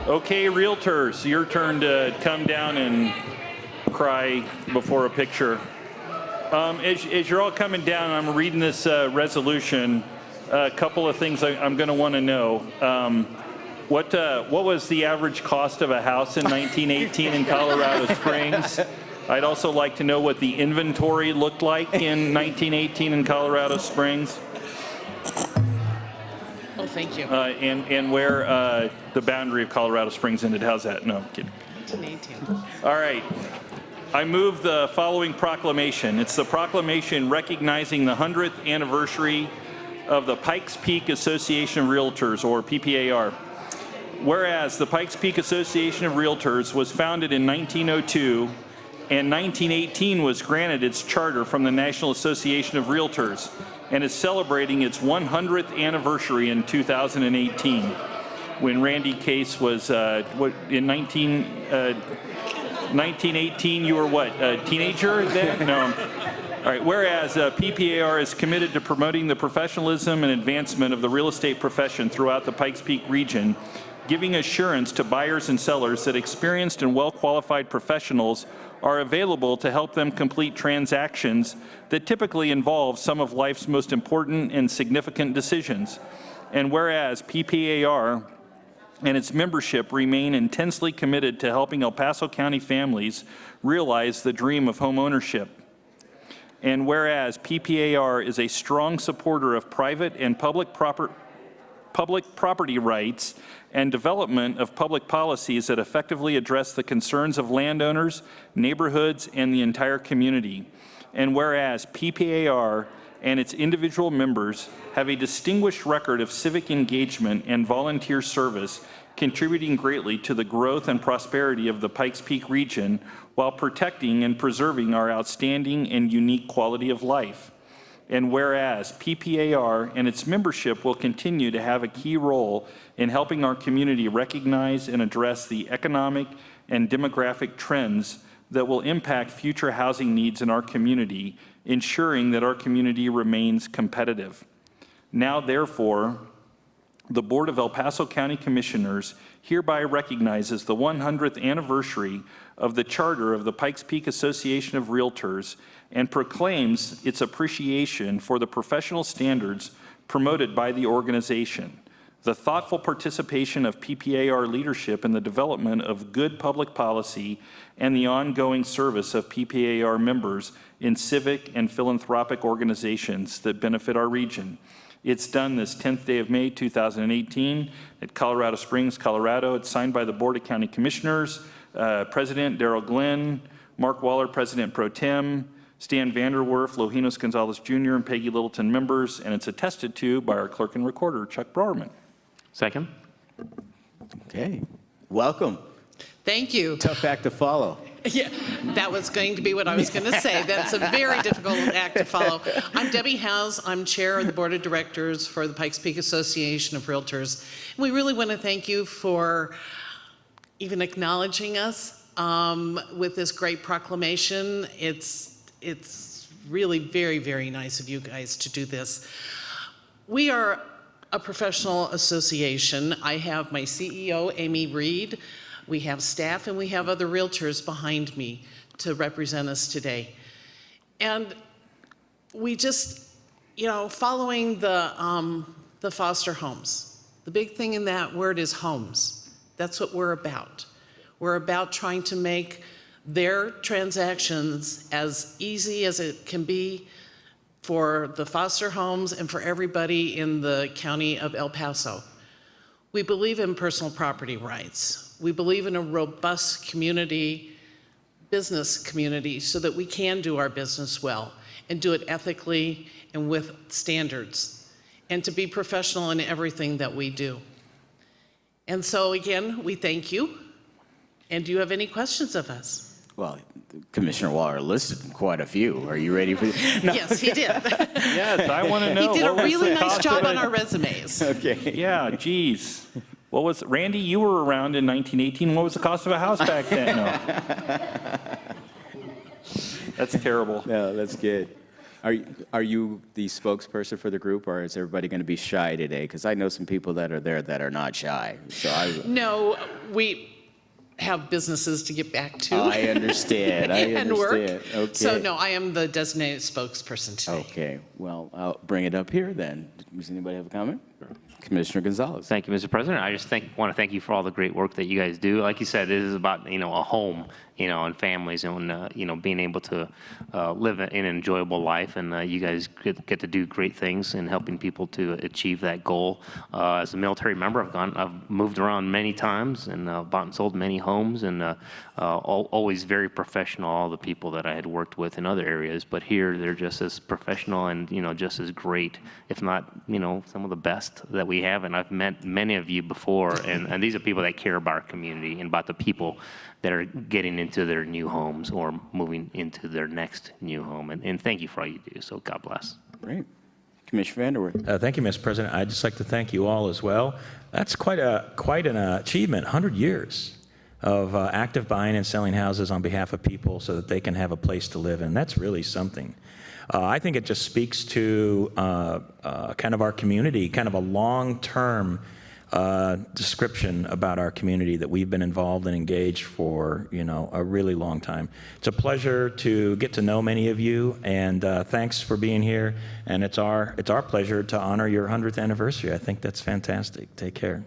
Okay, Realtors, your turn to come down and cry before a picture. As you're all coming down, I'm reading this resolution. A couple of things I'm going to want to know. What was the average cost of a house in 1918 in Colorado Springs? I'd also like to know what the inventory looked like in 1918 in Colorado Springs. Oh, thank you. And where the boundary of Colorado Springs ended. How's that? No, I'm kidding. 1918. All right. I move the following proclamation. It's the proclamation recognizing the 100th anniversary of the Pikes Peak Association of Realtors, or PPAR. Whereas the Pikes Peak Association of Realtors was founded in 1902 and 1918 was granted its charter from the National Association of Realtors and is celebrating its 100th anniversary in 2018. When Randy Case was in 1918, you were what, a teenager then? No. All right, whereas PPAR is committed to promoting the professionalism and advancement of the real estate profession throughout the Pikes Peak region, giving assurance to buyers and sellers that experienced and well-qualified professionals are available to help them complete transactions that typically involve some of life's most important and significant decisions. And whereas PPAR and its membership remain intensely committed to helping El Paso County families realize the dream of home ownership. And whereas PPAR is a strong supporter of private and public property rights and development of public policies that effectively address the concerns of landowners, neighborhoods, and the entire community. And whereas PPAR and its individual members have a distinguished record of civic engagement and volunteer service, contributing greatly to the growth and prosperity of the Pikes Peak region while protecting and preserving our outstanding and unique quality of life. And whereas PPAR and its membership will continue to have a key role in helping our community recognize and address the economic and demographic trends that will impact future housing needs in our community, ensuring that our community remains competitive. Now, therefore, the Board of El Paso County Commissioners hereby recognizes the 100th anniversary of the charter of the Pikes Peak Association of Realtors and proclaims its appreciation for the professional standards promoted by the organization, the thoughtful participation of PPAR leadership in the development of good public policy, and the ongoing service of PPAR members in civic and philanthropic organizations that benefit our region. It's done this 10th day of May, 2018 at Colorado Springs, Colorado. It's signed by the Board of County Commissioners, President Darrell Glenn, Mark Waller, President Pro Tem, Stan Vanderwerf, Lojinos Gonzalez Jr., and Peggy Littleton members, and it's attested to by our clerk and recorder, Chuck Browerman. Second. Okay. Welcome. Thank you. Tough act to follow. Yeah, that was going to be what I was going to say. That's a very difficult act to follow. I'm Debbie House. I'm chair of the board of directors for the Pikes Peak Association of Realtors. And we really want to thank you for even acknowledging us with this great proclamation. It's really very, very nice of you guys to do this. We are a professional association. I have my CEO, Amy Reed. We have staff and we have other realtors behind me to represent us today. And we just, following the foster homes, the big thing in that word is homes. That's what we're about. We're about trying to make their transactions as easy as it can be for the foster homes and for everybody in the county of El Paso. We believe in personal property rights. We believe in a robust community, business community, so that we can do our business well and do it ethically and with standards, and to be professional in everything that we do. And so again, we thank you. And do you have any questions of us? Well, Commissioner Waller listed quite a few. Are you ready for this? No. Yes, he did. Yes, I want to know. He did a really nice job on our resumes. Okay. Yeah, geez. What was, Randy, you were around in 1918. What was the cost of a house back then? No. That's terrible. No, that's good. Are you the spokesperson for the group, or is everybody going to be shy today? Because I know some people that are there that are not shy. So No, we have businesses to get back to. I understand. I and work. understand. Okay. So no, I am the designated spokesperson today. Okay. Well, I'll bring it up here then. Does anybody have a comment? Commissioner Gonzalez. Thank you, Mr. President. I just want to thank you for all the great work that you guys do. Like you said, it is about, a home, and families and, being able to live an enjoyable life. And you guys get to do great things in helping people to achieve that goal. As a military member, I've moved around many times and bought and sold many homes, and always very professional, all the people that I had worked with in other areas. But here, they're just as professional and, just as great, if not, some of the best that we have. And I've met many of you before, and these are people that care about our community and about the people that are getting into their new homes or moving into their next new home. And thank you for all you do. So God bless. Great. Commissioner Vanderwerf. Thank you, Mr. President. I'd just like to thank you all as well. That's quite an achievement, 100 years of active buying and selling houses on behalf of people so that they can have a place to live in. That's really something. I think it just speaks to kind of our community, kind of a long-term description about our community that we've been involved and engaged for, a really long time. It's a pleasure to get to know many of you, and thanks for being here. And it's our pleasure to honor your 100th anniversary. I think that's fantastic. Take care.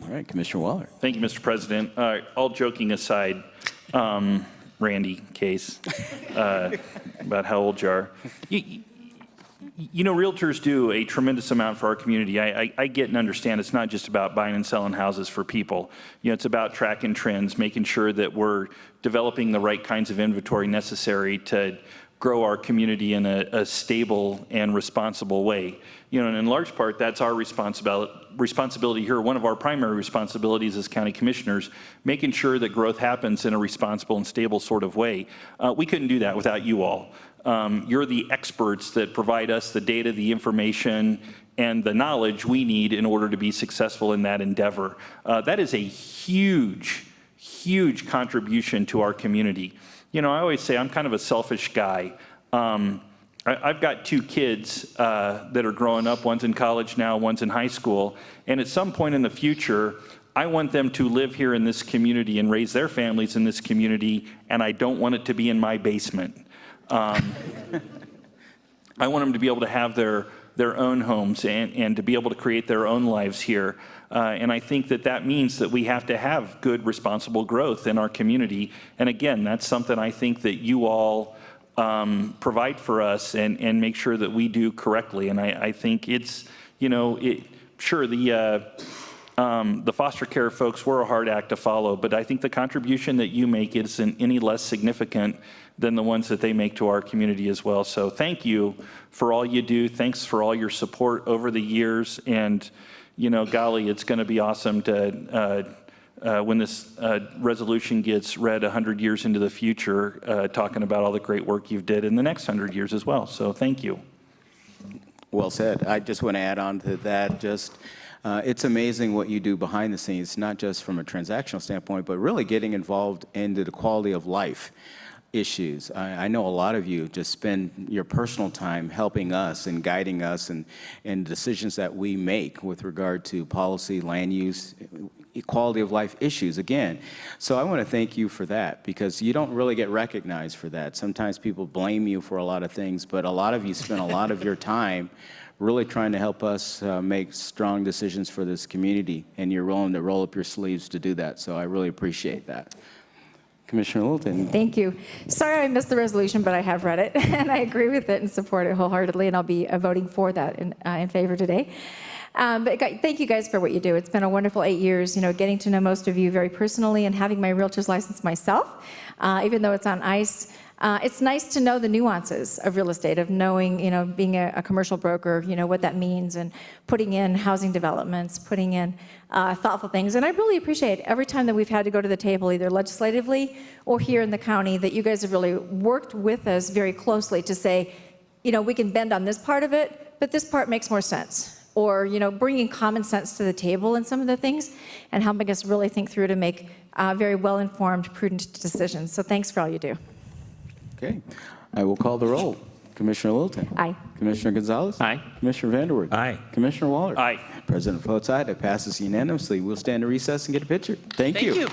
All right, Commissioner Waller. Thank you, Mr. President. All joking aside, Randy case about how old you are. Realtors do a tremendous amount for our community. I get and understand it's not just about buying and selling houses for people. It's about tracking trends, making sure that we're developing the right kinds of inventory necessary to grow our community in a stable and responsible way. And in large part, that's our responsibility here. One of our primary responsibilities as county commissioners, making sure that growth happens in a responsible and stable sort of way. We couldn't do that without you all. You're the experts that provide us the data, the information, and the knowledge we need in order to be successful in that endeavor. That is a huge, huge contribution to our community. I always say I'm kind of a selfish guy. I've got two kids that are growing up. One's in college now, one's in high school. And at some point in the future, I want them to live here in this community and raise their families in this community, and I don't want it to be in my basement. I want them to be able to have their own homes and to be able to create their own lives here. And I think that means that we have to have good, responsible growth in our community. And again, that's something I think that you all provide for us and make sure that we do correctly. And I think it's, sure, the foster care folks were a hard act to follow, but I think the contribution that you make isn't any less significant than the ones that they make to our community as well. So thank you for all you do. Thanks for all your support over the years. And, golly, it's going to be awesome to, when this resolution gets read 100 years into the future, talking about all the great work you've did in the next 100 years as well. So thank you. Well said. I just want to add on to that. It's amazing what you do behind the scenes, not just from a transactional standpoint, but really getting involved into the quality of life issues. I know a lot of you just spend your personal time helping us and guiding us in decisions that we make with regard to policy, land use, quality of life issues again. So I want to thank you for that, because you don't really get recognized for that. Sometimes people blame you for a lot of things, but a lot of you spend a lot of your time really trying to help us make strong decisions for this community, and you're willing to roll up your sleeves to do that. So I really appreciate that. Commissioner Littleton. Thank you. Sorry I missed the resolution, but I have read it, and I agree with it and support it wholeheartedly, and I'll be voting for that in favor today. But thank you guys for what you do. It's been a wonderful 8 years, getting to know most of you very personally and having my realtor's license myself, even though it's on ice. It's nice to know the nuances of real estate, of knowing, being a commercial broker, what that means, and putting in housing developments, putting in thoughtful things. And I really appreciate every time that we've had to go to the table, either legislatively or here in the county, that you guys have really worked with us very closely to say, we can bend on this part of it, but this part makes more sense. Or, bringing common sense to the table in some of the things and helping us really think through to make very well-informed, prudent decisions. So thanks for all you do. Okay. I will call the roll. Commissioner Littleton. Aye. Commissioner Gonzalez. Aye. Commissioner Vanderwood. Aye. Commissioner Waller. Aye. President votes aye. That passes unanimously. We'll stand in recess and get a picture. Thank Thank you. you.